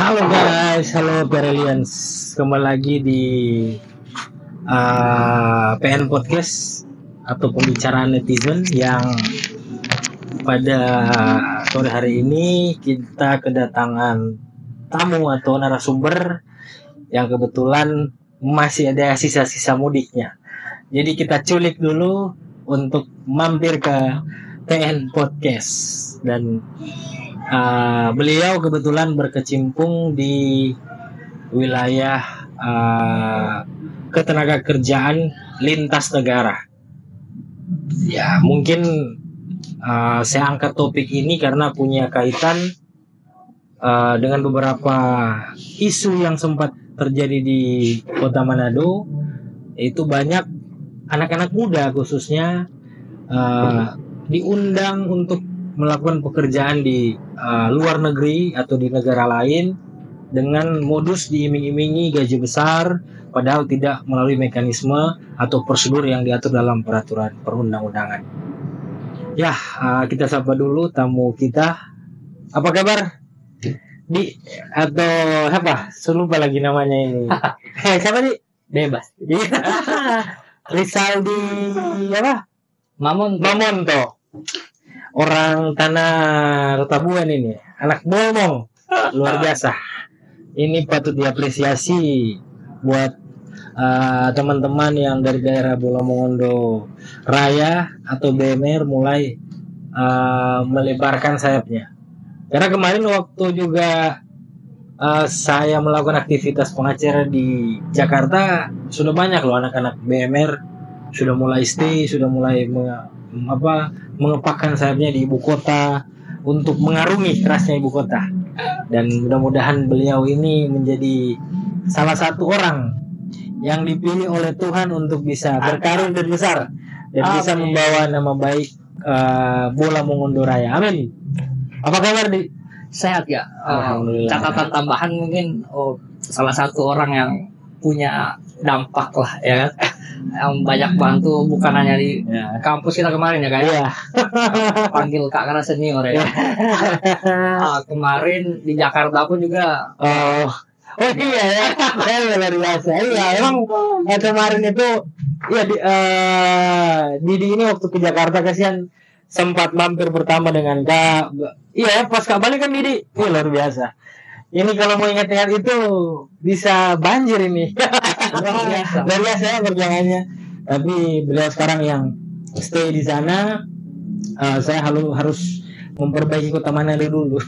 Halo guys, halo Perelians, kembali lagi di PN Podcast atau pembicaraan netizen yang pada sore hari ini kita kedatangan tamu atau narasumber yang kebetulan masih ada sisa-sisa mudiknya. Jadi kita culik dulu untuk mampir ke PN Podcast dan beliau kebetulan berkecimpung di wilayah ketenaga kerjaan lintas negara. Ya, mungkin saya angkat topik ini karena punya kaitan dengan beberapa isu yang sempat terjadi di Kota Manado. Itu banyak anak-anak muda khususnya diundang untuk melakukan pekerjaan di luar negeri atau di negara lain dengan modus diiming-imingi gaji besar, padahal tidak melalui mekanisme atau prosedur yang diatur dalam peraturan perundang-undangan. Ya, kita sapa dulu tamu kita. Apa kabar? Di atau apa? Saya lupa lagi namanya ini. Siapa Di? Bebas. Rizaldi apa? Mamon toh. Orang tanah Rotabuan ini, anak Bolmong, luar biasa. Ini patut diapresiasi buat teman-teman yang dari daerah Bolamongondo Raya atau BMR mulai melebarkan sayapnya. Karena kemarin waktu juga saya melakukan aktivitas pengacara di Jakarta, sudah banyak loh anak-anak BMR sudah mulai stay, sudah mulai mengepakkan sayapnya di ibu kota untuk mengarungi kerasnya ibu kota. Dan mudah-mudahan beliau ini menjadi salah satu orang yang dipilih oleh Tuhan untuk bisa berkarir dan besar dan bisa membawa nama baik Bolamongondo Raya. Amin. Apa kabar Di? Sehat ya. Alhamdulillah. Catatan tambahan mungkin salah satu orang yang punya dampak lah ya kan, yang banyak bantu bukan hanya di kampus kita kemarin ya kayak panggil kak karena senior ya. Kemarin di Jakarta pun juga iya ya, luar biasa. Iya, emang kemarin itu ya Didi ini waktu ke Jakarta kasihan sempat mampir pertama dengan Kak. Iya, pas Kak balik kan Didi. Luar biasa. Ini kalau mau ingat-ingat itu bisa banjir ini. Luar biasa ya perjalanannya. Tapi beliau sekarang yang stay di sana, saya harus memperbaiki Kota Manado dulu.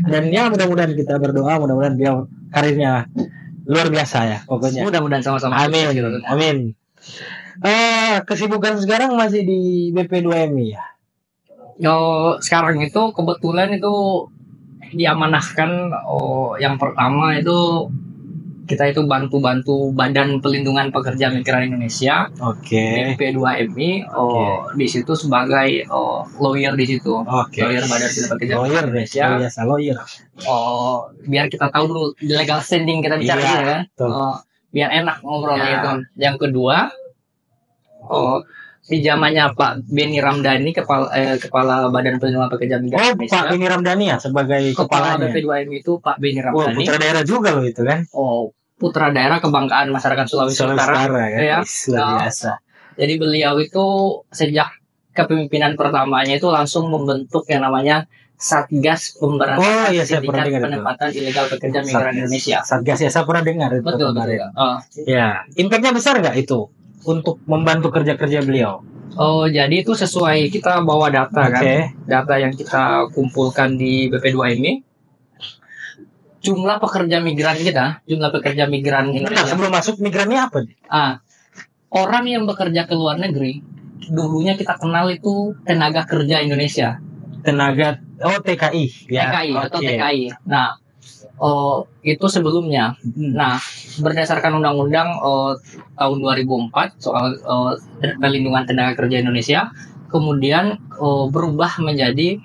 Dan ya mudah-mudahan kita berdoa, mudah-mudahan beliau karirnya luar biasa ya pokoknya. Mudah-mudahan sama-sama. Amin. Amin. Kesibukan sekarang masih di BP2MI ya? Sekarang itu kebetulan itu diamanahkan. Yang pertama itu kita itu bantu Badan Pelindungan Pekerja Migran Indonesia, BP2MI. Di situ sebagai lawyer di situ. Lawyer Badan Pelindungan Pekerja Migran Indonesia. Lawyer. Biar kita tahu dulu legal standing kita bicara ya kan. Biar enak ngobrolnya itu. Yang kedua, di zamannya Pak Beni Ramdhani, kepala Badan Pelindungan Pekerja Migran Indonesia. Pak Beni Ramdhani ya sebagai kepala BP2MI itu Pak Beni Ramdhani. Putra daerah juga loh itu kan. Putra daerah kebanggaan masyarakat Sulawesi Utara ya. Luar biasa. Jadi beliau itu sejak kepemimpinan pertamanya itu langsung membentuk yang namanya Satgas Pemberantasan Sindikat Penempatan Ilegal Pekerja Migran Indonesia. Satgas ya, saya pernah dengar itu. Betul. Ya, impactnya besar nggak itu untuk membantu kerja-kerja beliau? Jadi itu sesuai kita bawa data kan. Data yang kita kumpulkan di BP2MI. Jumlah pekerja migran Indonesia. Sebelum masuk migrannya apa? Orang yang bekerja ke luar negeri, dulunya kita kenal itu tenaga kerja Indonesia. TKI ya. TKI. Nah, itu sebelumnya. Nah, berdasarkan undang-undang tahun 2004 soal pelindungan tenaga kerja Indonesia, kemudian berubah menjadi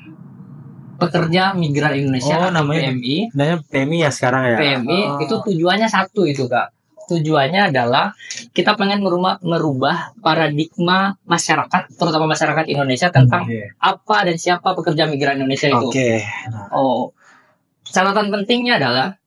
pekerja migran Indonesia, namanya PMI. Namanya PMI ya sekarang ya. PMI itu tujuannya satu itu Kak. Tujuannya adalah kita pengen merubah paradigma masyarakat, terutama masyarakat Indonesia tentang apa dan siapa pekerja migran Indonesia itu. catatan pentingnya adalah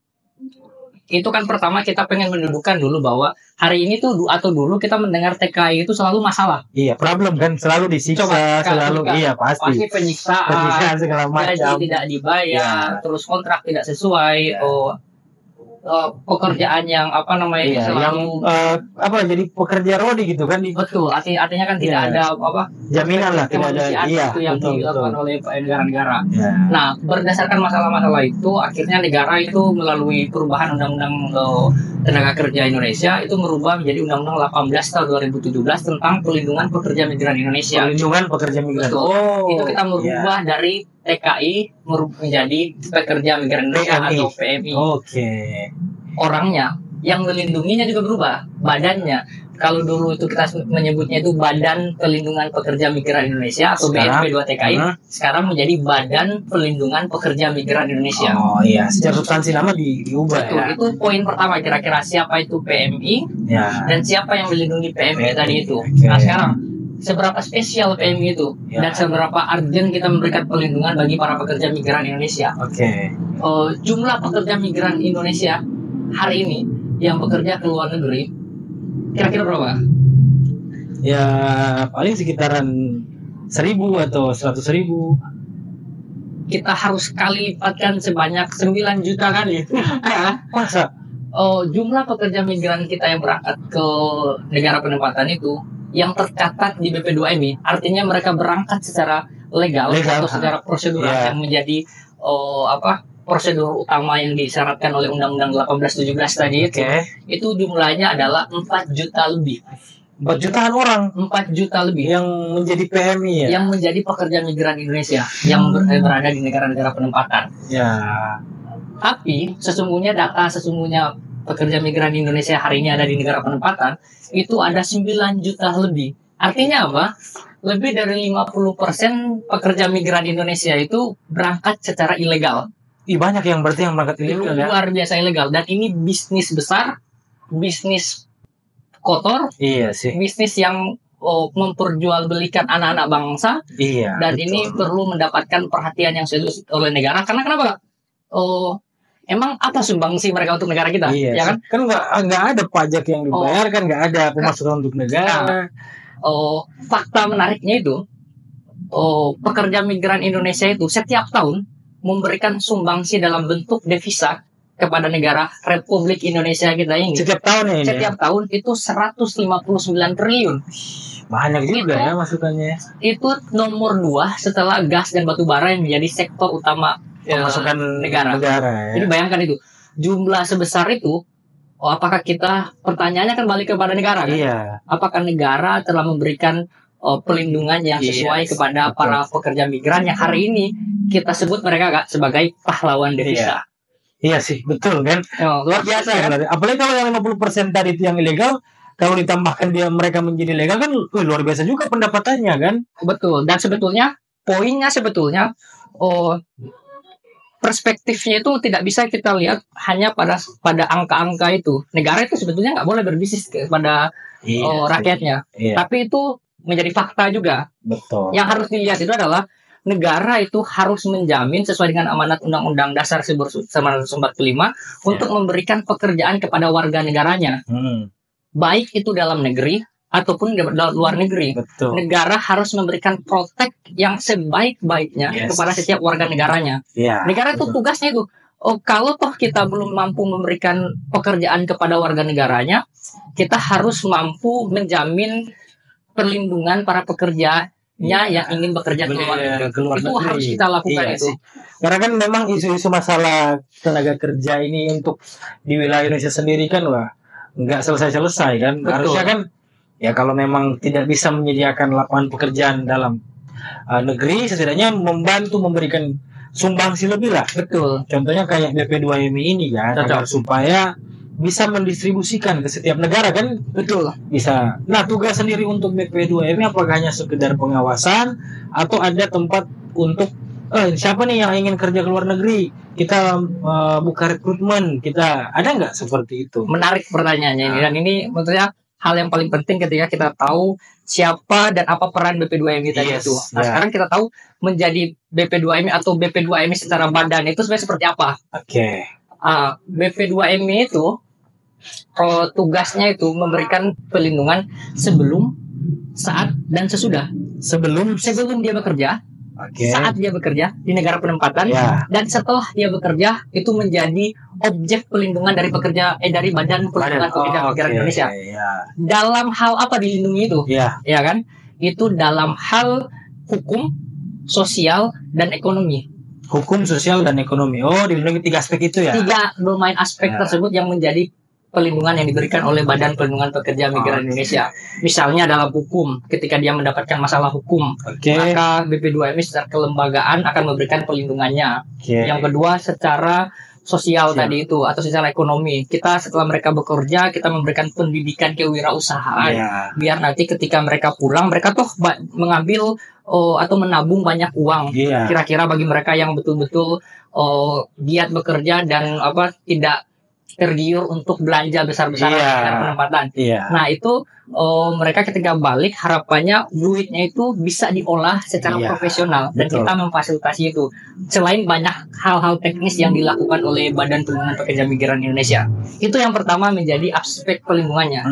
itu kan pertama kita pengen mendudukan dulu bahwa hari ini tuh atau dulu kita mendengar TKI itu selalu masalah. Iya, problem kan selalu disiksa, selalu iya pasti penyiksaan segala gaji macam. tidak dibayar, terus kontrak tidak sesuai, pekerjaan yang apa namanya Iya, yang jadi pekerja rodi gitu kan. Betul, artinya kan tidak ada apa jaminan lah, tidak ada. Iya, itu yang dilakukan oleh negara-negara. Ya. Nah, berdasarkan masalah-masalah itu, akhirnya negara itu melalui perubahan Undang-Undang Tenaga Kerja Indonesia itu merubah menjadi Undang-Undang 18 tahun 2017 tentang pelindungan pekerja migran Indonesia. Pelindungan pekerja migran. Betul. Itu kita merubah dari TKI menjadi pekerja migran Indonesia atau PMI. Oke. Orangnya yang melindunginya juga berubah, badannya. Kalau dulu itu kita menyebutnya itu Badan Pelindungan Pekerja Migran Indonesia atau BNP 2 TKI, sekarang menjadi Badan Pelindungan Pekerja Migran Indonesia. Oh iya, secara substansi nama diubah. Betul, ya. Itu poin pertama, kira-kira siapa itu PMI dan siapa yang melindungi PMI tadi itu. Nah sekarang seberapa spesial PMI itu dan seberapa urgent kita memberikan perlindungan bagi para pekerja migran Indonesia. Jumlah pekerja migran Indonesia hari ini yang bekerja ke luar negeri kira-kira berapa? Ya paling sekitaran 1.000 atau 100.000. Kita harus kali lipatkan sebanyak 9 juta kali. Masa? Jumlah pekerja migran kita yang berangkat ke negara penempatan itu yang tercatat di BP2MI, artinya mereka berangkat secara legal atau secara prosedural yang menjadi prosedur utama yang disyaratkan oleh Undang-Undang 1817 tadi itu jumlahnya adalah 4 juta lebih. 4 jutaan orang, 4 juta lebih yang menjadi PMI ya, yang menjadi pekerja migran Indonesia yang berada di negara-negara penempatan. Ya. Tapi sesungguhnya pekerja migran Indonesia hari ini ada di negara penempatan itu ada 9 juta lebih. Artinya apa? Lebih dari 50% pekerja migran Indonesia itu berangkat secara ilegal. Banyak yang berarti yang berangkat ilegal ya. Luar biasa ilegal. Dan ini bisnis besar, bisnis kotor, bisnis yang memperjualbelikan anak-anak bangsa. Dan betul. Ini perlu mendapatkan perhatian yang serius oleh negara. Karena kenapa? Emang apa sumbangsi mereka untuk negara kita? Ya kan? Kan nggak ada pajak yang dibayarkan, nggak ada pemasukan untuk negara. Fakta menariknya itu, pekerja migran Indonesia itu setiap tahun memberikan sumbangsi dalam bentuk devisa kepada negara Republik Indonesia kita ini. Setiap tahun ya? Setiap tahun itu 159 triliun. Banyak juga ya masukannya. Itu nomor 2 setelah gas dan batu bara yang menjadi sektor utama pemasukan negara. Ya. Jadi bayangkan itu jumlah sebesar itu, apakah kita pertanyaannya kan balik kepada negara kan? Iya. Apakah negara telah memberikan pelindungan yang sesuai kepada para pekerja migran yang hari ini kita sebut mereka sebagai pahlawan devisa? Iya sih, betul kan? Luar biasa kan? Apalagi kalau yang 50% tadi itu yang ilegal, kalau ditambahkan mereka menjadi legal kan luar biasa juga pendapatannya kan? Betul. Dan sebetulnya poinnya perspektifnya itu tidak bisa kita lihat hanya pada angka-angka itu. Negara itu sebetulnya nggak boleh berbisnis kepada rakyatnya. Tapi itu menjadi fakta juga. Betul. Yang harus dilihat itu adalah negara itu harus menjamin sesuai dengan amanat Undang-Undang Dasar 1945 untuk memberikan pekerjaan kepada warga negaranya. Baik itu dalam negeri ataupun dalam luar negeri. Betul. Negara harus memberikan protek yang sebaik-baiknya kepada setiap warga negaranya. Negara itu tugasnya itu. Kalau toh kita belum mampu memberikan pekerjaan kepada warga negaranya, kita harus mampu menjamin perlindungan para pekerjanya yang ingin bekerja ke luar negeri. Itu harus kita lakukan itu. Karena kan memang isu-isu masalah tenaga kerja ini untuk di wilayah Indonesia sendiri kan nggak selesai-selesai kan. Betul. Harusnya kan ya kalau memang tidak bisa menyediakan lapangan pekerjaan dalam negeri, setidaknya membantu memberikan sumbangsi lebih lah. Betul. Contohnya kayak BP2MI ini kan, supaya bisa mendistribusikan ke setiap negara kan. Betul. Bisa. Nah, tugas sendiri untuk BP2MI apakah hanya sekedar pengawasan atau ada tempat untuk siapa nih yang ingin kerja ke luar negeri? Kita buka rekrutmen, kita ada nggak seperti itu? Menarik pertanyaannya ini, dan ini menurutnya hal yang paling penting ketika kita tahu siapa dan apa peran BP2MI tadi itu. Nah, sekarang kita tahu menjadi BP2MI atau BP2MI secara badan itu sebenarnya seperti apa. Oke. BP2MI itu tugasnya itu memberikan perlindungan sebelum, saat, dan sesudah. Sebelum dia bekerja, saat dia bekerja di negara penempatan, dan setelah dia bekerja itu menjadi objek pelindungan dari dari Badan Perlindungan Pekerja Migran Indonesia. Dalam hal apa dilindungi itu? Ya kan? Itu dalam hal hukum, sosial, dan ekonomi. Hukum, sosial, dan ekonomi. Dilindungi 3 aspek itu ya? 3 domain aspek tersebut yang menjadi pelindungan yang diberikan oleh Badan Perlindungan Pekerja Migran Indonesia. Misalnya dalam hukum, ketika dia mendapatkan masalah hukum, maka BP2MI secara kelembagaan akan memberikan pelindungannya. Yang kedua, secara sosial tadi itu, atau secara ekonomi. Kita setelah mereka bekerja, kita memberikan pendidikan kewirausahaan. Biar nanti ketika mereka pulang, mereka tuh mengambil atau menabung banyak uang. Kira-kira bagi mereka yang betul-betul giat bekerja dan tidak tergiur untuk belanja besar-besaran dengan penempatan. Nah itu mereka ketika balik harapannya duitnya itu bisa diolah secara profesional dan kita memfasilitasi itu. Selain banyak hal-hal teknis yang dilakukan oleh Badan Perlindungan Pekerja Migran Indonesia. Itu yang pertama menjadi aspek pelindungannya.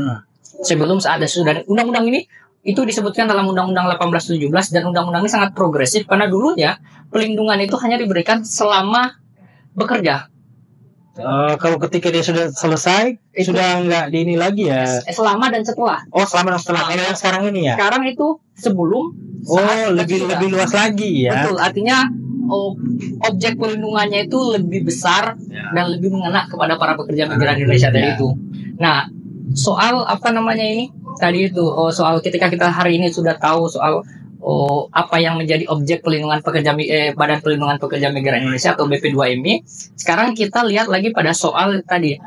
Sebelum, saat, dan sesudah. Undang-undang ini itu disebutkan dalam Undang-Undang 1817 dan undang-undang ini sangat progresif karena dulunya pelindungan itu hanya diberikan selama bekerja. Kalau ketika dia sudah selesai, sudah nggak di ini lagi ya? Selama dan setelah. Selama dan setelah. Yang sekarang ini ya? Sekarang itu sebelum. Lebih luas lagi ya? Betul, artinya objek pelindungannya itu lebih besar dan lebih mengena kepada para pekerja migran Indonesia tadi itu. Nah, soal ini tadi itu, soal ketika kita hari ini sudah tahu soal apa yang menjadi objek pelindungan pekerja Badan Perlindungan Pekerja Migran Indonesia atau BP2MI. Sekarang kita lihat lagi pada soal tadi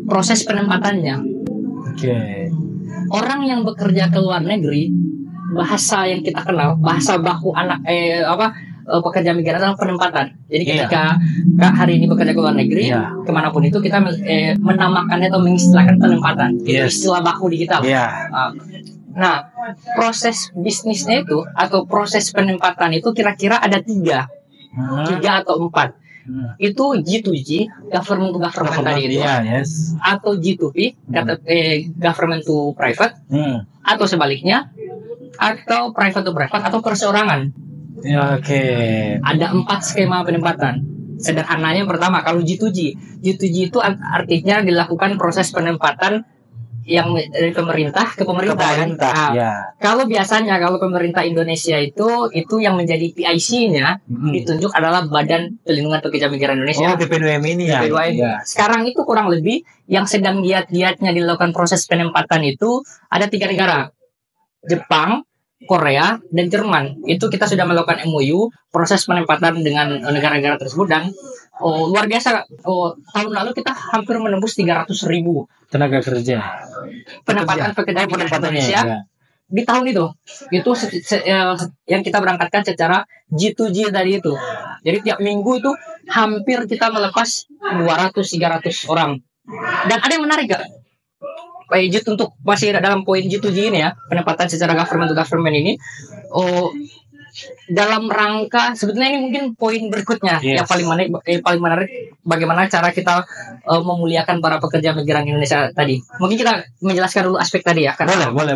proses penempatannya. Orang yang bekerja ke luar negeri, bahasa yang kita kenal, bahasa baku pekerja migran adalah penempatan. Jadi ketika hari ini bekerja ke luar negeri, kemanapun itu kita menamakannya atau mengistilahkan penempatan. Itu istilah baku digital. Nah, proses bisnisnya itu atau proses penempatan itu kira-kira ada 3 atau 4. Itu G2G, government to government tadi itu, atau G2P, government to private, atau sebaliknya, atau private to private, atau perseorangan. Ada 4 skema penempatan. Sederhananya pertama, kalau G2G itu artinya dilakukan proses penempatan yang dari pemerintah ke pemerintah. Kalau biasanya kalau pemerintah Indonesia itu yang menjadi PIC-nya ditunjuk adalah Badan Perlindungan Pekerja Migran Indonesia. BP2MI ini ya. Sekarang itu kurang lebih yang sedang giat-giatnya dilakukan proses penempatan itu ada 3 negara. Jepang, Korea, dan Jerman. Itu kita sudah melakukan MOU proses penempatan dengan negara-negara tersebut dan luar biasa. Tahun lalu kita hampir menembus 300.000 tenaga kerja penempatan pekerja di Indonesia di tahun itu yang kita berangkatkan secara G2G tadi itu. Jadi tiap minggu itu hampir kita melepas 200-300 orang. Dan ada yang menarik gak? Untuk masih dalam poin G2G ini ya, penempatan secara government to government ini, dalam rangka sebetulnya ini mungkin poin berikutnya yang paling menarik bagaimana cara kita memuliakan para pekerja migran Indonesia tadi. Mungkin kita menjelaskan dulu aspek tadi ya. Boleh.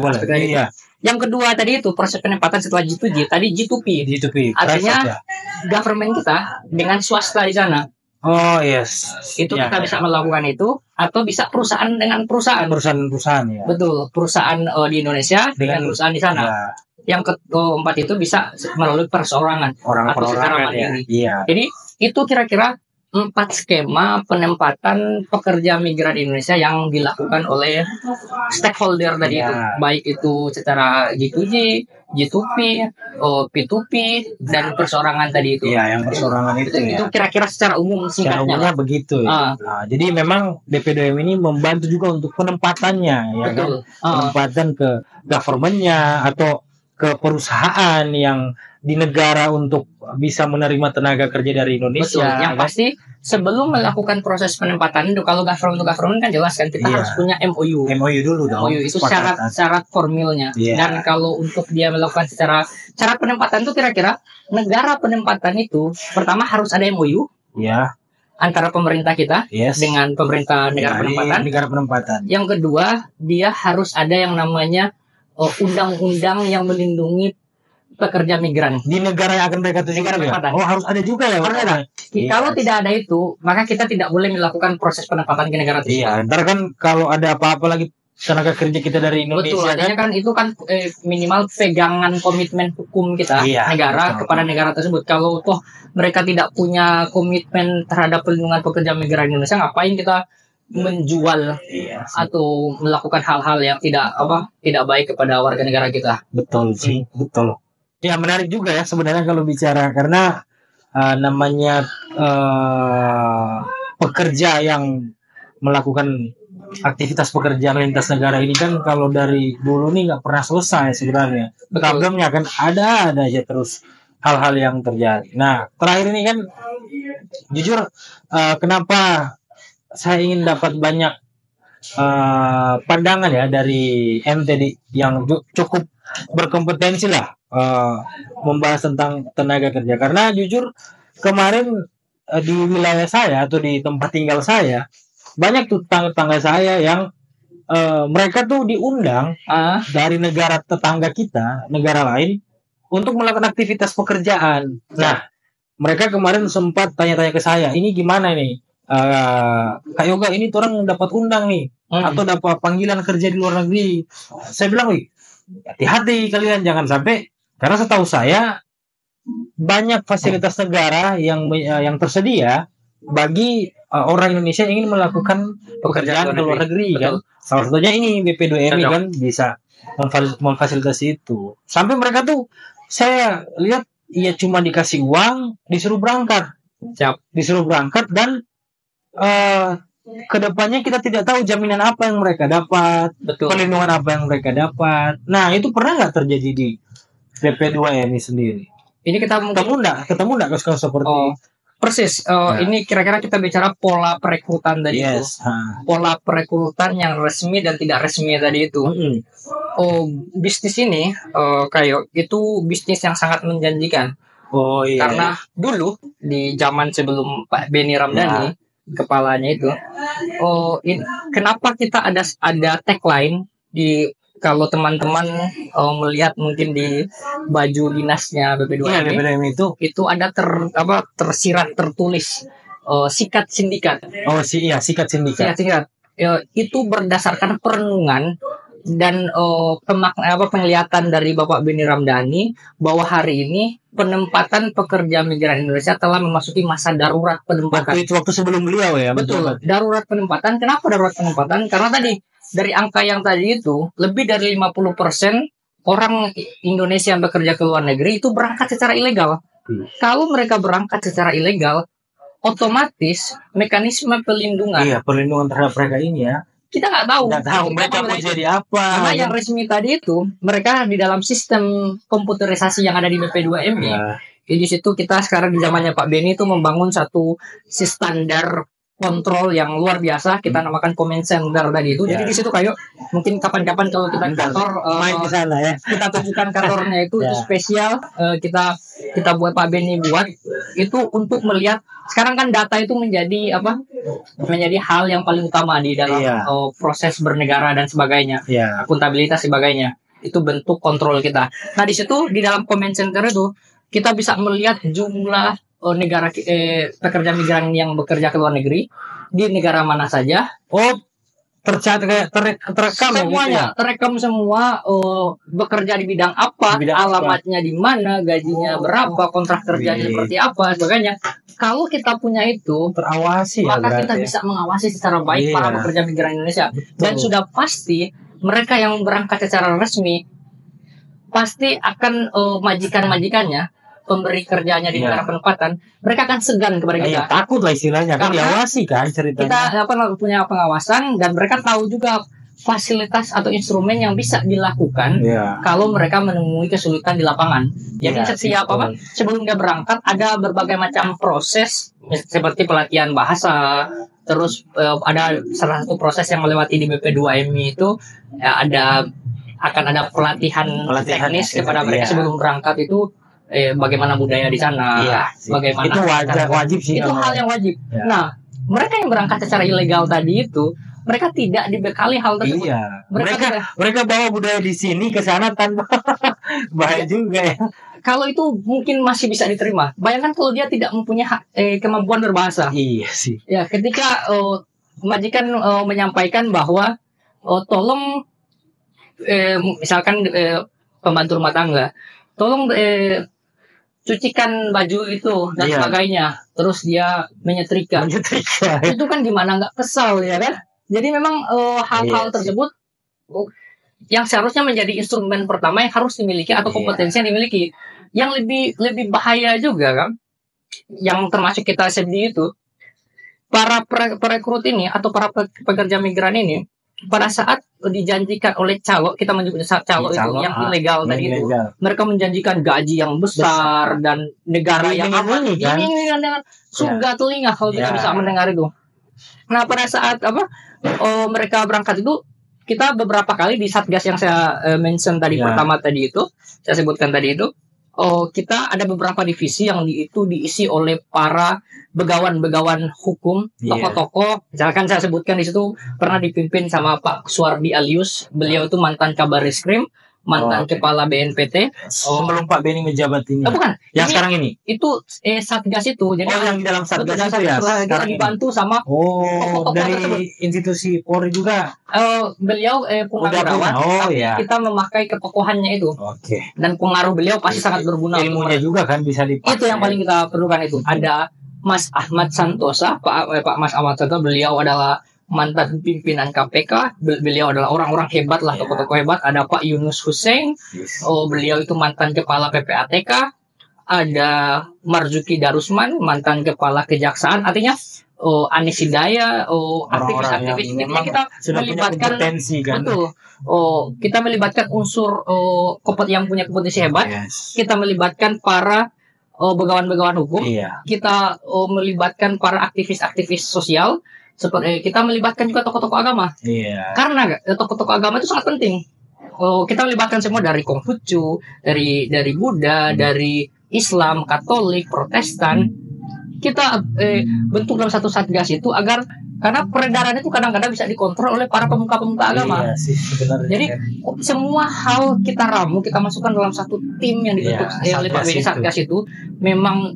Yang kedua tadi itu proses penempatan setelah G2G, tadi G2P. Artinya government kita dengan swasta di sana. Itu kita bisa melakukan itu, atau bisa perusahaan dengan perusahaan ya. Betul, perusahaan di Indonesia dengan perusahaan di sana. Yang keempat itu bisa melalui perseorangan atau secara mandiri. Jadi itu kira-kira 4 skema penempatan pekerja migran Indonesia yang dilakukan oleh stakeholder tadi itu, baik itu secara G2G, G2P, P2P, dan perseorangan tadi itu. Yang perseorangan itu kira-kira secara umum singkatnya begitu ya. Jadi memang BP2M ini membantu juga untuk penempatannya, ya. Betul. Penempatan ke government-nya atau ke perusahaan yang di negara untuk bisa menerima tenaga kerja dari Indonesia. Betul. Yang kan? pasti sebelum melakukan proses penempatan itu, kalau government to government kan jelas kan kita Iya. harus punya MOU. MOU dulu dong. MOU itu kesepakatan. syarat formilnya. Iya. Dan kalau untuk dia melakukan secara penempatan itu kira-kira negara penempatan itu pertama harus ada MOU Ya, antara pemerintah kita yes. dengan pemerintah negara penempatan. Negara penempatan. Yang kedua, dia harus ada yang namanya undang-undang yang melindungi pekerja migran Di negara yang akan mereka tuju Negara ya? penempatan. Oh, harus ada juga ya. Harus ada. Yes. Kalau tidak ada itu, maka kita tidak boleh melakukan proses penempatan ke negara tersebut. Iya, ntar kan kalau ada apa-apa lagi tenaga kerja kita dari Betul, Indonesia artinya kan itu kan minimal pegangan komitmen hukum kita Iya, negara betul. kepada negara tersebut. Kalau toh mereka tidak punya komitmen terhadap perlindungan pekerja migran Indonesia, ngapain kita menjual Iya, atau melakukan hal-hal yang tidak baik kepada warga negara kita. betul sih, betul. Ya menarik juga ya sebenarnya kalau bicara karena namanya pekerja yang melakukan aktivitas pekerjaan lintas negara ini kan kalau dari dulu nih nggak pernah selesai sebenarnya. Betul. Problemnya kan ada aja terus hal-hal yang terjadi. Nah terakhir ini kan jujur kenapa saya ingin dapat banyak pandangan ya dari MTD yang cukup berkompetensi lah membahas tentang tenaga kerja karena jujur kemarin di wilayah saya atau di tempat tinggal saya banyak tuh tetangga saya yang mereka tuh diundang dari negara tetangga kita, negara lain untuk melakukan aktivitas pekerjaan. Nah, mereka kemarin sempat tanya-tanya ke saya, ini gimana nih? Kak Yoga, ini tuh orang dapat undang nih atau dapat panggilan kerja di luar negeri. Saya bilang, wih, hati-hati kalian jangan sampai karena setahu saya banyak fasilitas negara yang tersedia bagi orang Indonesia yang ingin melakukan pekerjaan ke luar negeri kan. Salah satunya ini BP2MI kan bisa memfasilitasi itu. Sampai mereka tuh saya lihat ya cuma dikasih uang, disuruh berangkat. Disuruh berangkat dan kedepannya kita tidak tahu jaminan apa yang mereka dapat, Betul. perlindungan apa yang mereka dapat. Nah itu pernah nggak terjadi di BP2MI sendiri? Ini kita Ketemu nggak kasus seperti persis. Ini kira-kira kita bicara pola perekrutan tadi itu. Pola perekrutan yang resmi dan tidak resmi tadi itu. Bisnis ini kayak itu bisnis yang sangat menjanjikan. Oh iya. Karena dulu di zaman sebelum Pak Benny Ramdhani kepalanya itu, kenapa kita ada tagline di kalau teman-teman melihat mungkin di baju dinasnya BP2MI itu ada tersirat tertulis sikat sindikat. Sikat sindikat. Itu berdasarkan perenungan dan penglihatan dari Bapak Benny Ramdhani bahwa hari ini penempatan pekerja migran Indonesia telah memasuki masa darurat penempatan. Waktu sebelum beliau ya. Betul. Darurat penempatan. Kenapa darurat penempatan? Karena tadi dari angka yang tadi itu lebih dari 50% orang Indonesia yang bekerja ke luar negeri itu berangkat secara ilegal. Kalau mereka berangkat secara ilegal, otomatis mekanisme pelindungan. Iya, perlindungan terhadap mereka ini ya. Kita nggak tahu. Mereka mau jadi apa. Karena yang resmi tadi itu mereka di dalam sistem komputerisasi yang ada di BP2MI. Di situ kita sekarang di zamannya Pak Benny itu membangun satu standar kontrol yang luar biasa, kita namakan command center tadi itu. Jadi di situ kayak mungkin kapan-kapan kalau kita ke kantor main ke sana ya. Kita tunjukkan kantornya itu spesial, kita buat Pak Benny buat itu untuk melihat sekarang kan data itu menjadi hal yang paling utama di dalam proses bernegara dan sebagainya. Akuntabilitas sebagainya. Itu bentuk kontrol kita. Nah, di situ di dalam command center itu kita bisa melihat jumlah negara pekerja migran yang bekerja ke luar negeri di negara mana saja. Tercatat terekam semuanya, terekam semua bekerja di bidang apa, alamatnya di mana, gajinya berapa, kontrak kerjanya seperti apa, sebagainya. Kalau kita punya itu terawasi, maka kita bisa mengawasi secara baik para pekerja migran Indonesia. Dan sudah pasti mereka yang berangkat secara resmi pasti akan majikan-majikannya, pemberi kerjanya di negara penempatan, mereka akan segan kepada kita. Takut lah istilahnya, kan diawasi kan ceritanya. Kita punya pengawasan dan mereka tahu juga fasilitas atau instrumen yang bisa dilakukan Iya. kalau mereka menemui kesulitan di lapangan. Jadi Iya, setiap betul. sebelum dia berangkat ada berbagai macam proses seperti pelatihan bahasa, terus ada salah satu proses yang melewati di BP2MI itu akan ada pelatihan teknis kepada mereka iya. sebelum berangkat itu bagaimana budaya di sana, Iya, bagaimana itu wajib sih. itu hal yang wajib. Ya. Nah, mereka yang berangkat secara ilegal tadi itu mereka tidak dibekali hal tersebut. Iya. Mereka bawa budaya di sini ke sana tanpa bahaya juga ya. Kalau itu mungkin masih bisa diterima. Bayangkan kalau dia tidak mempunyai kemampuan berbahasa. Iya sih. Ya, ketika majikan menyampaikan bahwa tolong misalkan pembantu rumah tangga, tolong cucikan baju itu dan sebagainya. Terus dia menyetrika. Itu kan gimana nggak kesal ya kan? Jadi memang hal-hal tersebut yang seharusnya menjadi instrumen pertama yang harus dimiliki atau kompetensi yang dimiliki. Yang lebih bahaya juga kan, yang termasuk kita sendiri itu, para perekrut ini atau para pekerja migran ini pada saat dijanjikan oleh calo, kita menyebutnya calo itu yang ilegal tadi itu, mereka menjanjikan gaji yang besar dan negara yang aman. Ini dengan surga telinga kalau tidak bisa mendengar itu. Nah, pada saat mereka berangkat itu, kita beberapa kali di Satgas yang saya mention tadi pertama tadi itu, saya sebutkan tadi itu, kita ada beberapa divisi yang itu diisi oleh para begawan-begawan hukum, tokoh-tokoh. Misalkan saya sebutkan di situ pernah dipimpin sama Pak Suwardi Alius. Beliau itu mantan Kabarisreskrim, mantan kepala BNPT. Sebelum Pak Beni menjabat ini. Bukan. Yang sekarang ini. Itu Satgas itu. Jadi yang di dalam Satgas itu ya. Sekarang dibantu sama dari institusi Polri juga. Beliau purnawirawan. Kita memakai ketokohannya itu. Oke. Dan pengaruh beliau pasti sangat berguna. Ilmunya juga kan bisa dipakai. Itu yang paling kita perlukan itu. Ada Mas Ahmad Santosa, Pak Mas Ahmad Santosa, beliau adalah mantan pimpinan KPK, beliau adalah orang-orang hebat lah, tokoh-tokoh hebat. Ada Pak Yunus Hussein, beliau itu mantan kepala PPATK. Ada Marzuki Darusman, mantan kepala kejaksaan. Artinya Anis Hidayah, aktivis-aktivis kita melibatkan potensi kan. Betul. Kita melibatkan unsur yang punya kompetensi hebat. Kita melibatkan para begawan-begawan hukum. Kita melibatkan para aktivis-aktivis sosial. Seperti kita melibatkan juga tokoh-tokoh agama. Karena tokoh-tokoh agama itu sangat penting. Kita melibatkan semua dari Konghucu, dari Buddha, dari Islam, Katolik, Protestan. Kita bentuk dalam satu satgas itu agar karena peredaran itu kadang-kadang bisa dikontrol oleh para pemuka-pemuka agama. Jadi semua hal kita ramu, kita masukkan dalam satu tim yang dibentuk oleh Pak Beni Satgas itu memang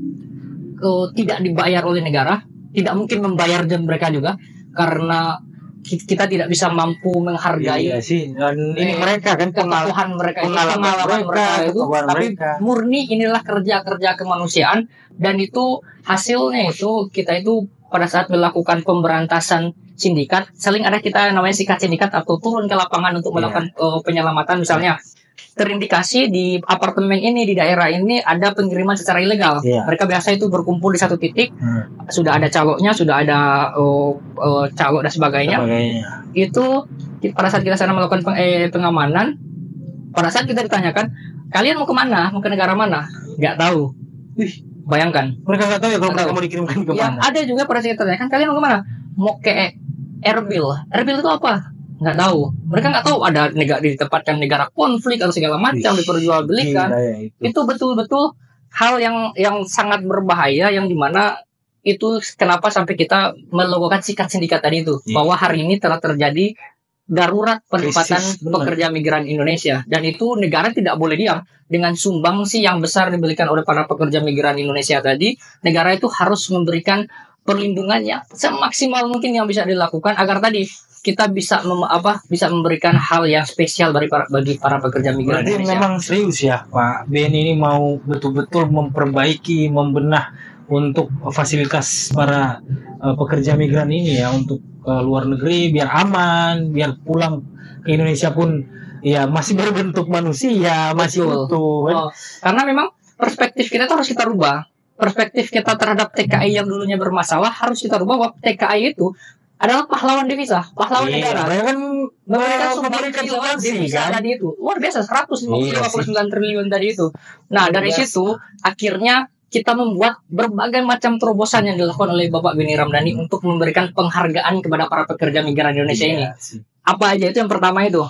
tidak dibayar oleh negara, tidak mungkin membayar dan mereka juga karena kita tidak bisa mampu menghargai ini mereka kan pengalaman mereka itu, tapi murni inilah kerja kemanusiaan dan itu hasilnya itu kita itu pada saat melakukan pemberantasan sindikat, sering ada kita namanya sikat sindikat atau turun ke lapangan untuk melakukan penyelamatan. Misalnya terindikasi di apartemen ini, di daerah ini ada pengiriman secara ilegal. Mereka biasa itu berkumpul di satu titik, sudah ada caloknya, sudah ada calok dan sebagainya. Itu pada saat kita sana melakukan pengamanan, pada saat kita ditanyakan, kalian mau kemana? Mau ke negara mana? Nggak tahu. Bayangkan. Mereka nggak tahu ya kalau mereka mau dikirimkan ke mana. Ada juga pada saat kita tanyakan, kalian mau kemana? Mau ke Erbil. Erbil itu apa? Nggak tahu. Mereka nggak tahu ada ditempatkan negara konflik atau segala macam diperjualbelikan. Itu betul-betul hal yang sangat berbahaya, yang dimana itu kenapa sampai kita melakukan sikat sindikat tadi itu, bahwa hari ini telah terjadi darurat penempatan pekerja migran Indonesia, dan itu negara tidak boleh diam. Dengan sumbangsi yang besar diberikan oleh para pekerja migran Indonesia tadi, negara itu harus memberikan perlindungannya semaksimal mungkin yang bisa dilakukan agar tadi kita bisa memberikan hal yang spesial bagi para pekerja migran Indonesia. Berarti memang serius ya Pak Beni ini mau betul-betul memperbaiki, membenah untuk fasilitas para pekerja migran ini ya, untuk luar negeri biar aman, biar pulang ke Indonesia pun ya masih berbentuk manusia, masih utuh kan? Karena memang perspektif kita harus kita rubah. Perspektif kita terhadap TKI yang dulunya bermasalah harus kita rubah, bahwa TKI itu adalah pahlawan devisa, pahlawan negara. Mereka kan Memberikan memberikan lewat subsidi devisa kan. tadi itu luar biasa 159 triliun tadi itu. Nah dari situ akhirnya kita membuat berbagai macam terobosan yang dilakukan oleh Bapak Benny Ramdhani untuk memberikan penghargaan kepada para pekerja migran Indonesia ini. Apa aja itu? Yang pertama itu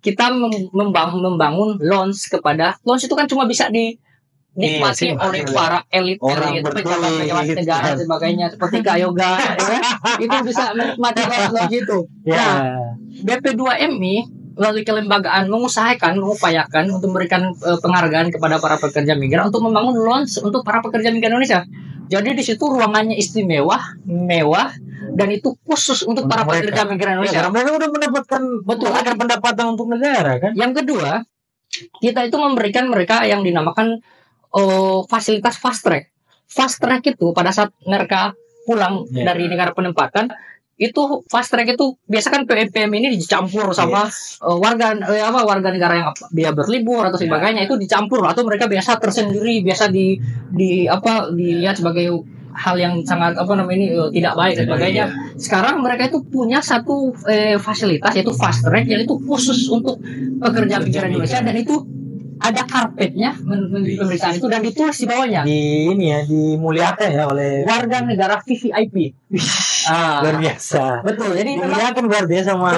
kita membangun loans itu kan cuma bisa dinikmati oleh para elit pejabat-pejabat negara dan sebagainya seperti Kak Yoga ya, itu bisa menikmati loans itu. Nah, BP2MI melalui kelembagaan mengupayakan untuk memberikan penghargaan kepada para pekerja migran untuk membangun lounge untuk para pekerja migran Indonesia. Jadi di situ ruangannya istimewa, mewah, dan itu khusus untuk para pekerja migran Indonesia. Ya, mereka udah mendapatkan agar pendapatan untuk negara kan. Yang kedua, kita itu memberikan mereka yang dinamakan fasilitas fast track. Fast track itu pada saat mereka pulang dari negara penempatan, itu fast track itu biasa kan PPM ini dicampur sama warga negara yang dia berlibur atau sebagainya, itu dicampur atau mereka biasa tersendiri, biasa dilihat sebagai hal yang sangat tidak baik dan sebagainya. Sekarang mereka itu punya satu fasilitas yaitu fast track yang itu khusus untuk pekerja migran Indonesia, dan itu ada karpetnya pemeriksaan itu dan ditulis di bawahnya dimuliakan ya oleh warga negara VVIP. Luar biasa. Betul. Jadi dimuliakan luar biasa sama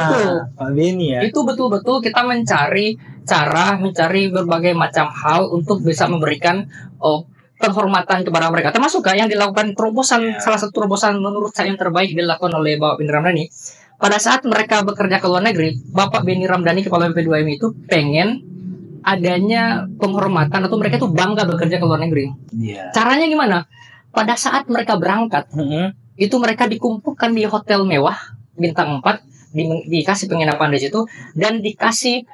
Pak Benny ya. Itu betul-betul kita mencari berbagai macam hal untuk bisa memberikan penghormatan kepada mereka. Termasuk yang dilakukan salah satu terobosan menurut saya yang terbaik dilakukan oleh Bapak Benny Ramdhani. Pada saat mereka bekerja ke luar negeri, Bapak Benny Ramdhani kepala BP2MI itu pengen adanya penghormatan atau mereka itu bangga bekerja ke luar negeri. Caranya gimana? Pada saat mereka berangkat, itu mereka dikumpulkan di hotel mewah bintang 4, dikasih penginapan di situ dan dikasih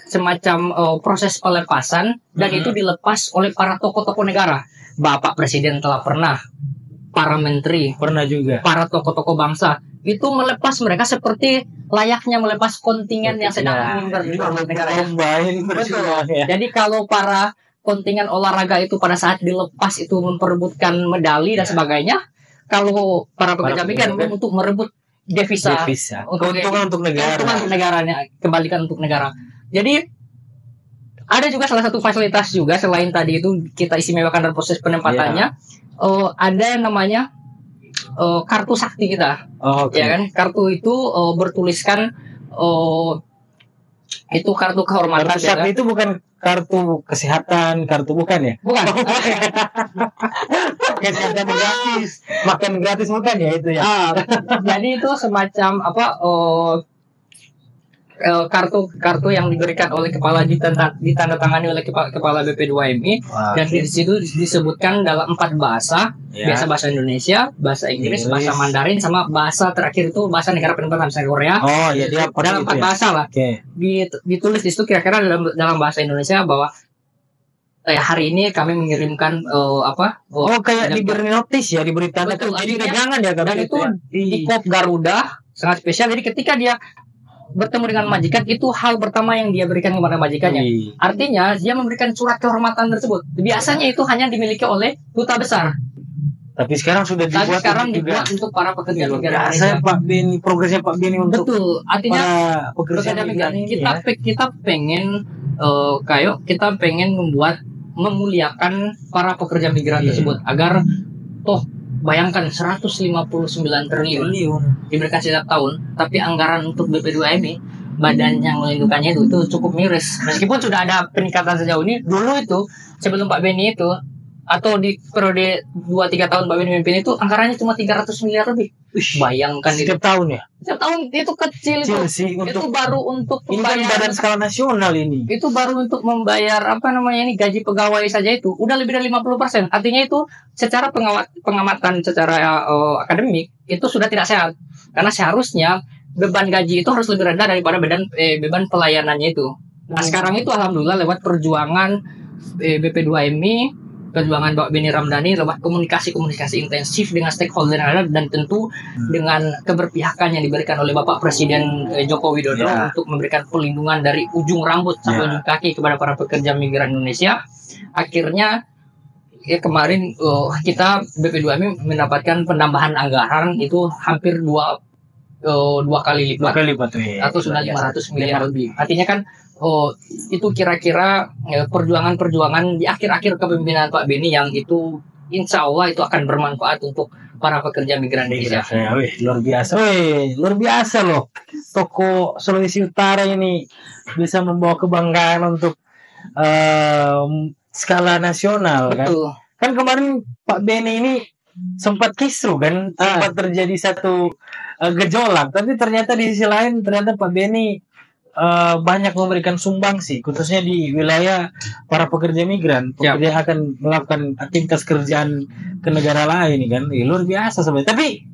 semacam proses pelepasan, dan itu dilepas oleh para tokoh-tokoh negara. Bapak Presiden telah pernah, para menteri pernah juga, para tokoh-tokoh bangsa itu melepas mereka seperti layaknya melepas kontingen yang sedang berlibur negara. Betul. Jadi kalau para kontingen olahraga itu pada saat dilepas itu memperebutkan medali dan sebagainya, kalau para pekerja migran untuk merebut devisa. Keuntungan untuk negara. Keuntungan untuk negaranya, kembalikan untuk negara. Jadi ada juga salah satu fasilitas juga selain tadi itu kita istimewakan dalam proses penempatannya. Ada yang namanya kartu sakti kita. Ya kan? Kartu itu bertuliskan itu kartu kehormatan. Kartu sakti itu bukan kartu kesehatan, bukan ya? Bukan. Kesehatan gratis, makan gratis bukan ya itu ya? Jadi itu semacam kartu yang diberikan oleh kepala ditandatangani oleh kepala BP2MI, dan di situ disebutkan dalam 4 bahasa, biasa bahasa Indonesia, bahasa Inggris, bahasa Mandarin, sama bahasa terakhir itu bahasa negara penempatan bahasa Korea. Dalam 4 bahasa lah. Ditulis di situ kira-kira dalam bahasa Indonesia bahwa hari ini kami mengirimkan kayak diberi notis ya, diberi tanda jadi dagangan ya, dan itu di kop Garuda sangat spesial. Jadi ketika dia bertemu dengan majikan, itu hal pertama yang dia berikan kepada majikannya. Artinya dia memberikan surat kehormatan tersebut. Biasanya itu hanya dimiliki oleh duta besar. Tapi sekarang sudah dibuat untuk para pekerja migran Indonesia. Pak Benny, progresnya Pak Benny untuk artinya pekerja migran kita pengen kita pengen memuliakan para pekerja migran tersebut agar bayangkan 159 triliun diberikan setiap tahun, tapi anggaran untuk BP2MI, badan yang melindunginya itu cukup miris. Meskipun sudah ada peningkatan sejauh ini, dulu itu sebelum Pak Benny itu atau di periode 2-3 tahun Pak Benny memimpin itu anggarannya cuma 300 miliar lebih. Bayangkan setiap tahun ya? Setiap tahun itu kecil sih, itu baru untuk membayar badan skala nasional ini. Itu baru untuk membayar gaji pegawai saja itu udah lebih dari 50%. Artinya itu secara pengamatan secara akademik itu sudah tidak sehat. Karena seharusnya beban gaji itu harus lebih rendah daripada beban pelayanannya itu. Nah, sekarang itu alhamdulillah lewat perjuangan BP2MI, perjuangan Bapak Benny Ramdhani, lewat komunikasi intensif dengan stakeholder yang ada, dan tentu dengan keberpihakan yang diberikan oleh Bapak Presiden Joko Widodo untuk memberikan perlindungan dari ujung rambut sampai ujung kaki kepada para pekerja migran Indonesia. Akhirnya ya kemarin kita BP2M mendapatkan penambahan anggaran itu hampir dua kali lipat atau sudah 500 miliar lebih. Artinya kan itu kira-kira perjuangan-perjuangan di akhir-akhir kepemimpinan Pak Beni yang itu insya Allah itu akan bermanfaat untuk para pekerja migran Indonesia. Luar biasa loh. Toko Sulawesi Utara ini bisa membawa kebanggaan untuk skala nasional. Betul. Kan kemarin Pak Beni ini sempat kisruh kan, sempat terjadi satu gejolak. Tapi ternyata di sisi lain ternyata Pak Beni banyak memberikan sumbangsi, khususnya di wilayah para pekerja migran, pekerja yang akan melakukan aktivitas kerjaan ke negara lain, kan? Luar biasa sebenarnya. Tapi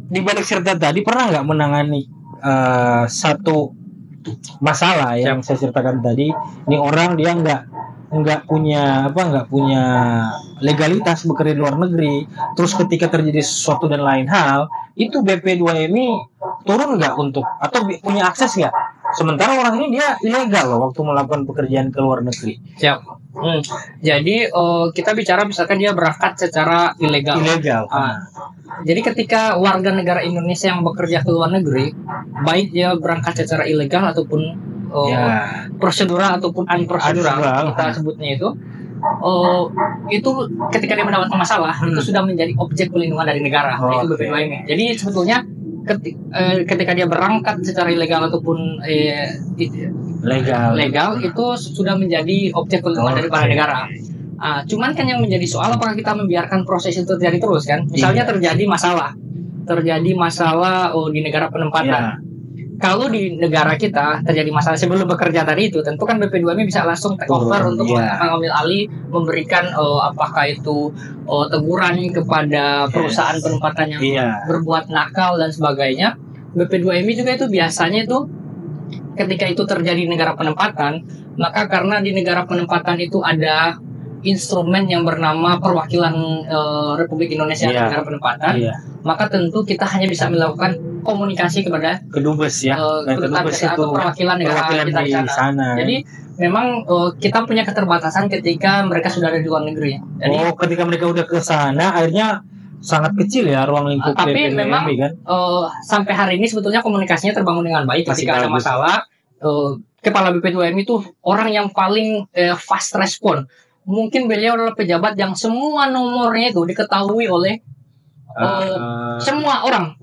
di balik cerita tadi pernah nggak menangani satu masalah yang saya ceritakan tadi? Ini orang dia nggak punya legalitas bekerja di luar negeri, terus ketika terjadi sesuatu dan lain hal, itu BP2MI turun nggak untuk atau punya akses nggak? Sementara orang ini dia ilegal loh waktu melakukan pekerjaan ke luar negeri. Siap. Jadi kita bicara misalkan dia berangkat secara ilegal. Jadi ketika warga negara Indonesia yang bekerja ke luar negeri, baik dia berangkat secara ilegal ataupun prosedural ataupun unprosedural, kita sebutnya itu ketika dia mendapatkan masalah itu sudah menjadi objek pelindungan dari negara, itu BP2M. Jadi sebetulnya ketika dia berangkat secara ilegal ataupun legal itu sudah menjadi objek pelindungan dari negara. Cuman kan yang menjadi soal apakah kita membiarkan proses itu terjadi terus kan? Misalnya terjadi masalah di negara penempatan. Kalau di negara kita terjadi masalah sebelum bekerja tadi itu, tentu kan BP2M bisa langsung take over untuk mengambil alih, memberikan apakah itu teguran kepada perusahaan penempatan yang berbuat nakal dan sebagainya. BP2M juga itu biasanya itu ketika itu terjadi di negara penempatan, maka karena di negara penempatan itu ada instrumen yang bernama perwakilan Republik Indonesia di negara penempatan, maka tentu kita hanya bisa melakukan komunikasi kepada kedubes atau perwakilan negara kita di sana. Jadi memang kita punya keterbatasan ketika mereka sudah ada di luar negeri. Jadi, ketika mereka udah ke sana, akhirnya sangat kecil ya ruang lingkup tapi memang kan? Sampai hari ini sebetulnya komunikasinya terbangun dengan baik. Ketika ada masalah, kepala BP2M itu orang yang paling fast respon. Mungkin beliau adalah pejabat yang semua nomornya itu diketahui oleh semua orang,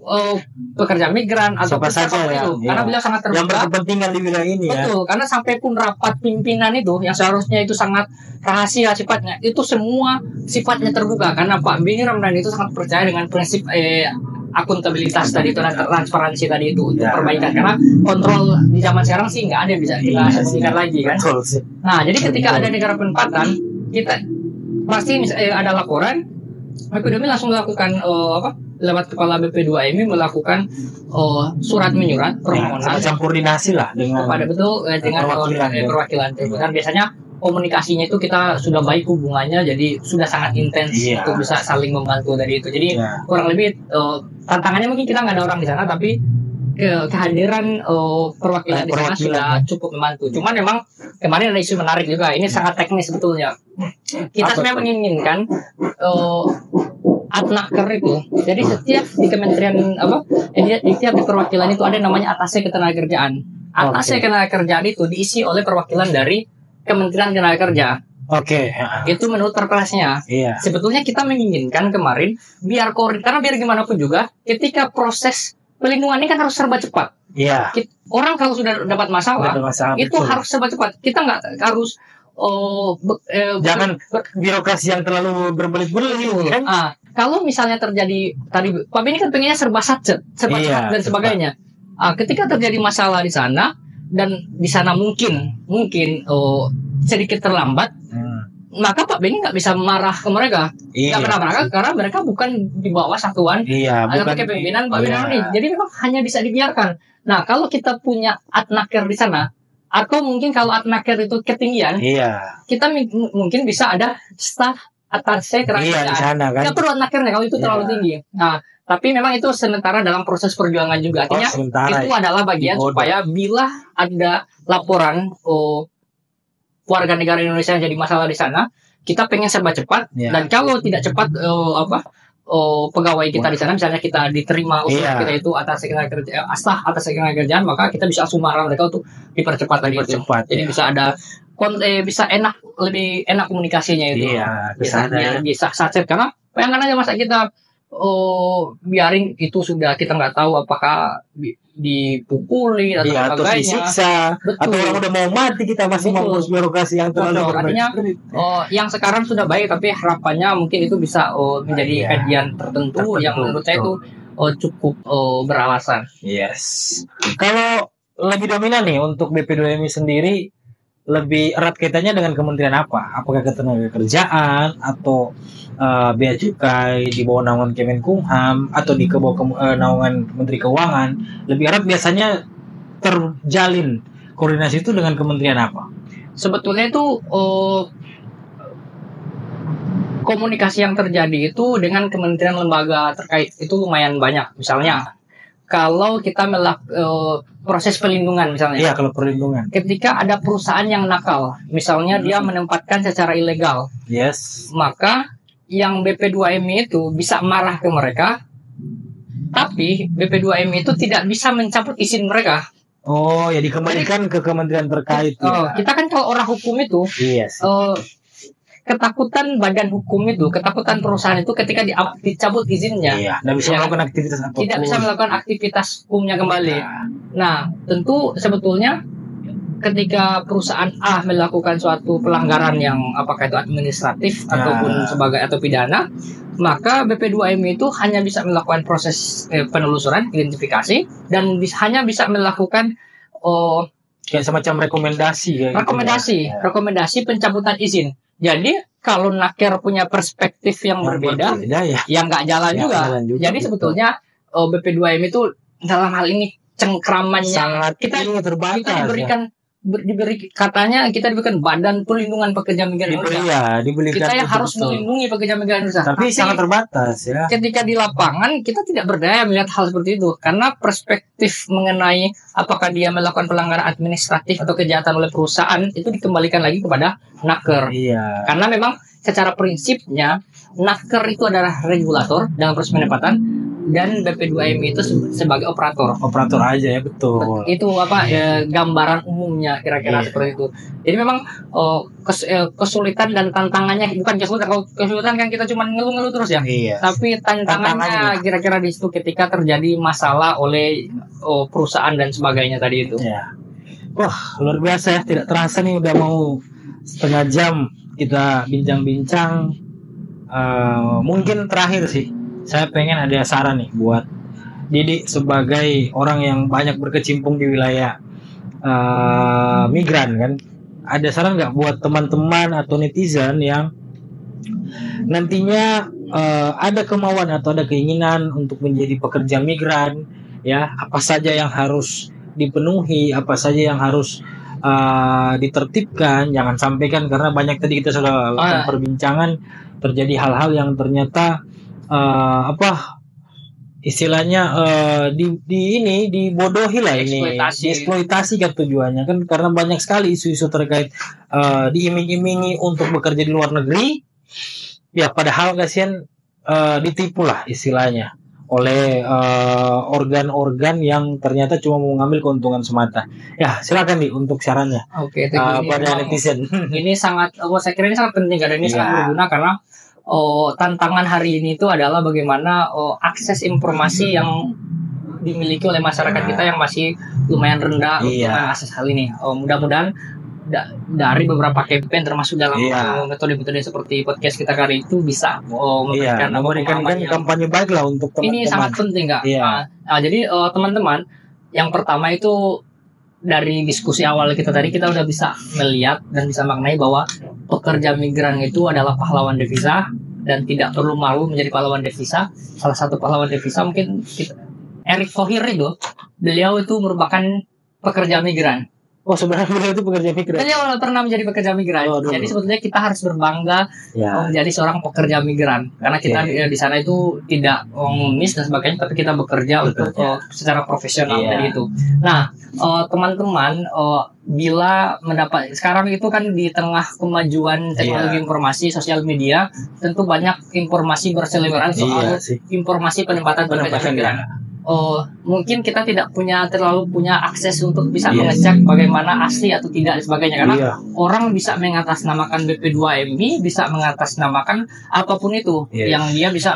pekerja migran atau siapa itu, karena beliau sangat terbuka. Yang berkepentingan di wilayah ini. Betul, karena sampai pun rapat pimpinan itu yang seharusnya itu sangat rahasia sifatnya, itu semua sifatnya terbuka karena Pak Beni Ramdhani itu sangat percaya dengan prinsip akuntabilitas tadi itu dan transparansi tadi itu untuk perbaikan, karena kontrol di zaman sekarang sih nggak ada yang bisa kita sembunyikan lagi kan. Nah, jadi ketika ada negara penempatan, kita pasti ada laporan, BP2M langsung melakukan lewat kepala BP2M melakukan surat menyurat permohonan, koordinasi lah dengan perwakilan. Dan biasanya komunikasinya itu kita sudah baik hubungannya, jadi sudah sangat intens untuk bisa saling membantu dari itu. Jadi kurang lebih tantangannya mungkin kita nggak ada orang di sana, tapi kehadiran perwakilan di sana sudah cukup membantu. Cuman memang kemarin ada isu menarik juga. Ini sangat teknis sebetulnya. Kita sebenarnya menginginkan Atnaker itu. Jadi setiap di kementerian di setiap di perwakilan itu ada namanya atase ketenagakerjaan. Atase ketenagakerjaan itu diisi oleh perwakilan dari Kementerian Tenaga Kerja. Itu menurut perpresnya. Sebetulnya kita menginginkan kemarin karena biar gimana pun juga ketika proses pelindungan ini kan harus serba cepat. Orang kalau sudah dapat masalah itu betul. Harus serba cepat. Kita nggak harus jangan birokrasi yang terlalu berbelit-belit kan? Kalau misalnya terjadi tadi Pak Beni kan pengennya serba cepat dan sebagainya. Ketika terjadi masalah di sana dan di sana mungkin sedikit terlambat, maka Pak Beni nggak bisa marah ke mereka. Nggak pernah marah karena mereka bukan di bawah satuan atau kepemimpinan Pak Beni. Jadi memang hanya bisa dibiarkan. Nah, kalau kita punya Atnaker di sana, atau mungkin kalau Atnaker itu ketinggian, kita mungkin bisa ada staf atase kerajaan. Di sana kan. Nggak perlu Atnakernya kalau itu terlalu tinggi. Nah, tapi memang itu sementara dalam proses perjuangan juga. Artinya itu adalah bagian supaya bila ada laporan warga negara Indonesia yang jadi masalah di sana, kita pengen serba cepat. Ya. Dan kalau tidak cepat pegawai kita di sana, misalnya kita diterima usulan kita itu atas segala kerjaan, maka kita bisa langsung marah mereka untuk dipercepat lagi. Jadi bisa ada bisa lebih enak komunikasinya itu. Iya, bisa saset, karena bayangkan aja masa kita biarin itu sudah kita nggak tahu apakah dipukuli atau atau disiksa. Betul. Atau orang udah mau mati, kita masih mengurus birokrasi yang terlalu artinya yang sekarang sudah baik, tapi harapannya mungkin itu bisa menjadi kajian tertentu yang menurut saya itu cukup beralasan. Yes. Kalau lebih dominan nih untuk BP2MI sendiri, lebih erat kaitannya dengan kementerian apa? Apakah ketenagakerjaan atau bea cukai di bawah naungan Kemenkumham atau di bawah naungan Menteri Keuangan? Lebih erat biasanya terjalin koordinasi itu dengan kementerian apa? Sebetulnya itu komunikasi yang terjadi itu dengan kementerian lembaga terkait itu lumayan banyak. Misalnya kalau kita proses perlindungan misalnya. Iya, kalau perlindungan. Ketika ada perusahaan yang nakal, misalnya dia menempatkan secara ilegal. Yes. Maka yang BP2MI itu bisa marah ke mereka, tapi BP2MI itu tidak bisa mencabut izin mereka. Oh, ya dikembalikan ke kementerian terkait. Kita kan kalau orang hukum itu, yes. Ketakutan badan hukum itu, ketakutan perusahaan itu ketika dicabut izinnya. Iya, tidak bisa melakukan aktivitas apapun. Tidak bisa melakukan aktivitas hukumnya kembali. Nah, tentu sebetulnya ketika perusahaan A melakukan suatu pelanggaran yang apakah itu administratif ataupun atau pidana, maka BP2MI itu hanya bisa melakukan proses penelusuran, identifikasi, dan hanya bisa melakukan kayak semacam rekomendasi. Rekomendasi pencabutan izin. Jadi kalau Naker punya perspektif yang berbeda, yang nggak jalan juga. Jadi sebetulnya BP2MI itu dalam hal ini cengkramannya sangat kita terbatas. Kita diberikan Badan Perlindungan Pekerja Migran Indonesia. Kita yang harus melindungi pekerja migran Indonesia. Tapi sangat terbatas ya. Ketika di lapangan kita tidak berdaya melihat hal seperti itu, karena perspektif mengenai apakah dia melakukan pelanggaran administratif atau kejahatan oleh perusahaan itu dikembalikan lagi kepada Naker. Iya. Karena memang secara prinsipnya Naker itu adalah regulator dalam proses penempatan, dan BP2MI itu sebagai operator aja ya, betul. Itu gambaran umumnya kira-kira seperti itu. Jadi memang kesulitan dan tantangannya bukan kesulitan. Kalau kesulitan kan kita cuma ngeluh-ngeluh terus ya. Iya. Tapi tantangannya kira-kira di situ ketika terjadi masalah oleh perusahaan dan sebagainya tadi itu. Iya. Wah, luar biasa ya, tidak terasa nih udah mau setengah jam kita bincang-bincang. Mungkin terakhir sih, saya pengen ada saran nih buat Didi sebagai orang yang banyak berkecimpung di wilayah migran kan. Ada saran nggak buat teman-teman atau netizen yang nantinya ada kemauan atau ada keinginan untuk menjadi pekerja migran, ya apa saja yang harus dipenuhi, apa saja yang harus ditertibkan, jangan sampai kan, karena banyak tadi kita sudah lakukan perbincangan terjadi hal-hal yang ternyata istilahnya dibodohi lah, ini dieksploitasi kan tujuannya kan, karena banyak sekali isu-isu terkait diiming-imingi untuk bekerja di luar negeri ya, padahal kasihan ditipu lah istilahnya oleh organ-organ yang ternyata cuma mau mengambil keuntungan semata. Ya silakan nih untuk sarannya. Oke, pada netizen. Ini sangat, saya kira ini sangat penting karena ini sangat berguna, karena tantangan hari ini itu adalah bagaimana akses informasi yang dimiliki oleh masyarakat kita yang masih lumayan rendah untuk mengakses hal ini. Mudah-mudahan dari beberapa campaign termasuk dalam metode-metode seperti podcast kita kali itu bisa memberikan kampanye baik lah untuk teman-teman. Ini sangat penting nggak? Jadi teman-teman, yang pertama itu dari diskusi awal kita tadi kita udah bisa melihat dan bisa maknai bahwa pekerja migran itu adalah pahlawan devisa dan tidak perlu malu menjadi pahlawan devisa. Salah satu pahlawan devisa mungkin Erick Thohir itu, beliau itu merupakan pekerja migran. Oh sebenarnya beliau itu pekerja migran. Saya pernah menjadi pekerja migran. Oh, dulu. Jadi sebetulnya kita harus berbangga Ya. menjadi seorang pekerja migran karena kita di sana itu tidak mengemis dan sebagainya, tapi kita bekerja untuk secara profesional tadi itu. Nah, teman-teman, bila mendapat sekarang itu kan di tengah kemajuan teknologi informasi sosial media, tentu banyak informasi berseliweran soal informasi penempatan pekerja migran. Mungkin kita tidak terlalu punya akses untuk bisa mengecek bagaimana asli atau tidak dan sebagainya, karena orang bisa mengatasnamakan BP2MI, bisa mengatasnamakan apapun itu yang dia bisa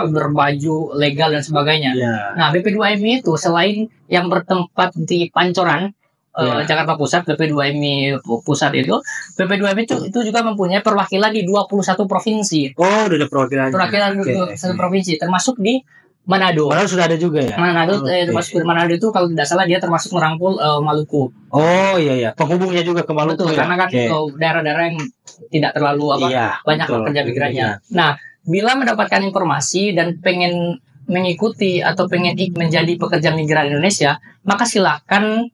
berbaju legal dan sebagainya. Nah, BP2MI itu selain yang bertempat di Pancoran Jakarta Pusat, BP2MI pusat itu, BP2MI itu juga mempunyai perwakilan di 21 provinsi. Oh, udah ada perwakilan. Perwakilan di 21 provinsi, termasuk di Manado. Manado sudah ada juga ya. Manado, termasuk Manado itu kalau tidak salah dia termasuk merangkul Maluku. Oh iya, penghubungnya juga ke Maluku. Betul, karena kan daerah-daerah yang tidak terlalu banyak pekerja migrannya. Nah, bila mendapatkan informasi dan pengen mengikuti atau pengen menjadi pekerja migran Indonesia, maka silakan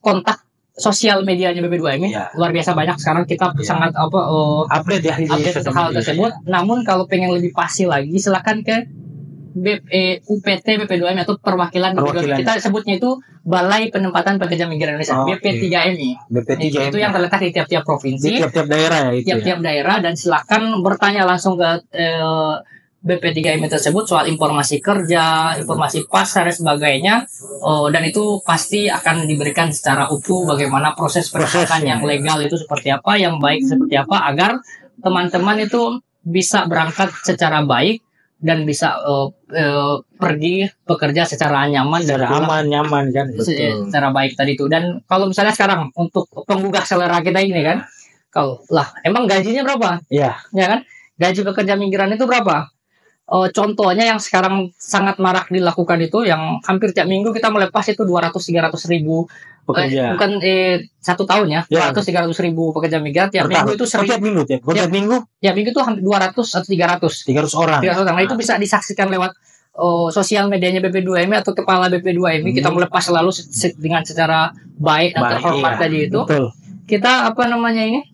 kontak sosial medianya BP2MI. Luar biasa banyak sekarang, kita sangat update hal tersebut. Namun kalau pengen lebih pasti lagi, silakan ke UPT BP2MI atau perwakilan kita sebutnya itu Balai Penempatan Pekerja Migran Indonesia, BP3MI. BP3MI itu yang terletak di tiap-tiap provinsi, tiap-tiap daerah ya. Tiap-tiap daerah, dan silakan bertanya langsung ke BP3MI tersebut soal informasi kerja, informasi pasar dan sebagainya, dan itu pasti akan diberikan secara utuh bagaimana proses penempatan yang legal itu seperti apa, yang baik seperti apa, agar teman-teman itu bisa berangkat secara baik dan bisa pergi bekerja secara nyaman, secara aman, nyaman kan, secara baik tadi itu. Dan kalau misalnya sekarang untuk penggugah selera kita ini kan, kalau emang gajinya berapa? Ya kan, gaji pekerja migran itu berapa? Contohnya yang sekarang sangat marak dilakukan itu, yang hampir tiap minggu kita melepas itu 200-300 ribu pekerja. Bukan 1 tahun ya, 200-300 ribu pekerja migran tiap minggu itu tiap minggu itu hampir 200 atau 300 orang. Nah, itu bisa disaksikan lewat sosial medianya BP2MI atau kepala BP2MI. Kita melepas selalu dengan secara baik dan terhormat tadi itu. Betul. Kita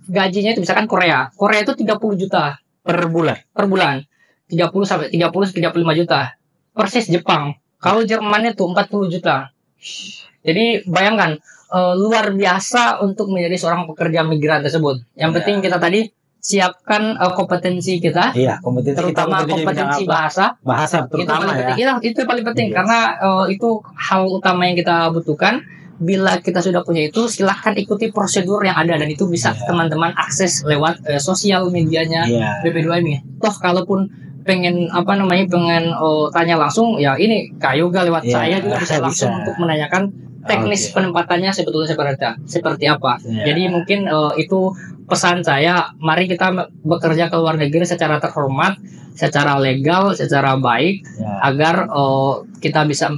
gajinya itu misalkan Korea itu 30 juta per bulan. 30 sampai 35 juta. Persis Jepang. Kalau Jerman itu 40 juta. Jadi bayangkan, luar biasa untuk menjadi seorang pekerja migran tersebut. Yang penting kita tadi siapkan kompetensi kita. Terutama kompetensi bahasa terutama itu paling penting, karena itu hal utama yang kita butuhkan. Bila kita sudah punya itu, silahkan ikuti prosedur yang ada, dan itu bisa teman-teman akses lewat sosial medianya BP2MI. Toh kalaupun pengen tanya langsung, ya ini Kak Yoga lewat saya juga bisa langsung untuk menanyakan teknis penempatannya sebetulnya seperti apa. Jadi mungkin itu pesan saya, mari kita bekerja ke luar negeri secara terhormat, secara legal, secara baik, agar kita bisa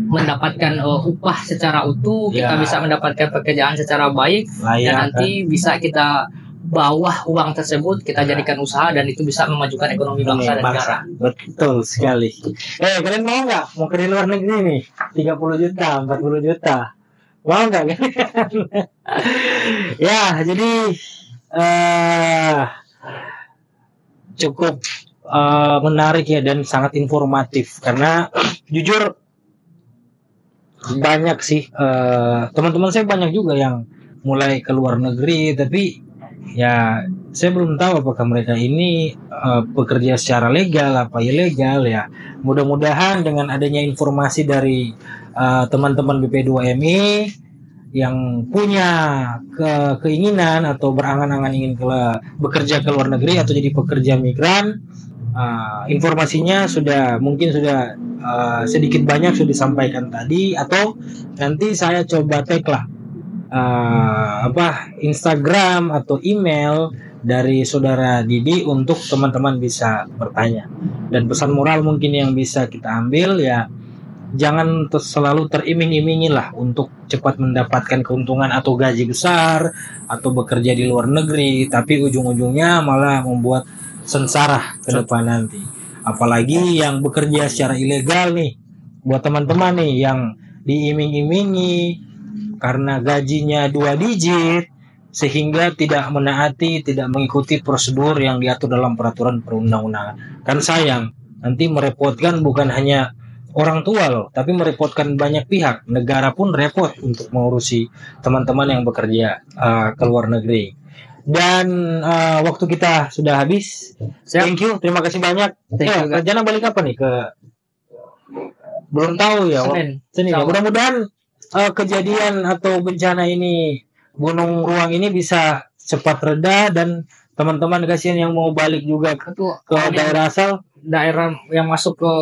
mendapatkan upah secara utuh, kita bisa mendapatkan pekerjaan secara baik, dan nanti bisa kita bawa uang tersebut, kita jadikan usaha, dan itu bisa memajukan ekonomi bangsa dan negara. Betul sekali. Kalian mau nggak? Mau ke luar negeri nih, 30 juta, 40 juta, mau nggak? Ya, jadi cukup menarik ya, dan sangat informatif, karena jujur banyak sih teman-teman saya banyak juga yang mulai ke luar negeri, tapi ya saya belum tahu apakah mereka ini bekerja secara legal apa ilegal ya. Mudah-mudahan dengan adanya informasi dari teman-teman BP2MI yang punya keinginan atau berangan-angan ingin bekerja ke luar negeri atau jadi pekerja migran, informasinya mungkin sudah sedikit banyak sudah disampaikan tadi, atau nanti saya coba tag lah Instagram atau email dari saudara Didi untuk teman-teman bisa bertanya. Dan pesan moral mungkin yang bisa kita ambil ya, jangan selalu teriming-imingi lah untuk cepat mendapatkan keuntungan atau gaji besar atau bekerja di luar negeri, tapi ujung-ujungnya malah membuat sengsara ke depan nanti. Apalagi yang bekerja secara ilegal nih, buat teman-teman nih yang diiming-imingi karena gajinya 2 digit sehingga tidak menaati, tidak mengikuti prosedur yang diatur dalam peraturan perundang-undangan. Kan sayang, nanti merepotkan bukan hanya orang tua loh, tapi merepotkan banyak pihak. Negara pun repot untuk mengurusi teman-teman yang bekerja ke luar negeri. Dan waktu kita sudah habis. Thank you, terima kasih banyak. Rencana balik apa nih ke? Belum tahu ya. Senin. Ya. Mudah-mudahan kejadian atau bencana ini, Gunung Ruang ini bisa cepat reda dan teman-teman kasihan yang mau balik juga ke daerah asal, daerah yang masuk ke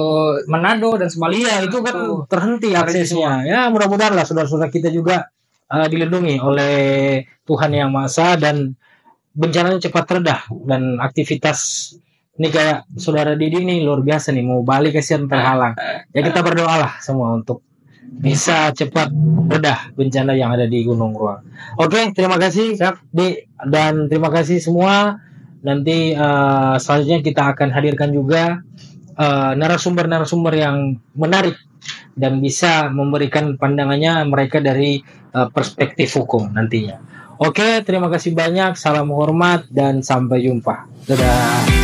Manado dan sebaliknya itu kan terhenti aksesnya. Ya mudah-mudahan lah saudara-saudara kita juga dilindungi oleh Tuhan Yang Maha Esa dan bencananya cepat reda dan aktivitas ini kayak saudara Didi nih luar biasa nih mau balik kasihan terhalang. Ya kita berdoalah semua untuk bisa cepat reda bencana yang ada di Gunung Ruang. Oke, terima kasih dan terima kasih semua. Nanti selanjutnya kita akan hadirkan juga narasumber-narasumber yang menarik dan bisa memberikan pandangannya mereka dari perspektif hukum nantinya. Oke, terima kasih banyak. Salam hormat dan sampai jumpa. Dadah.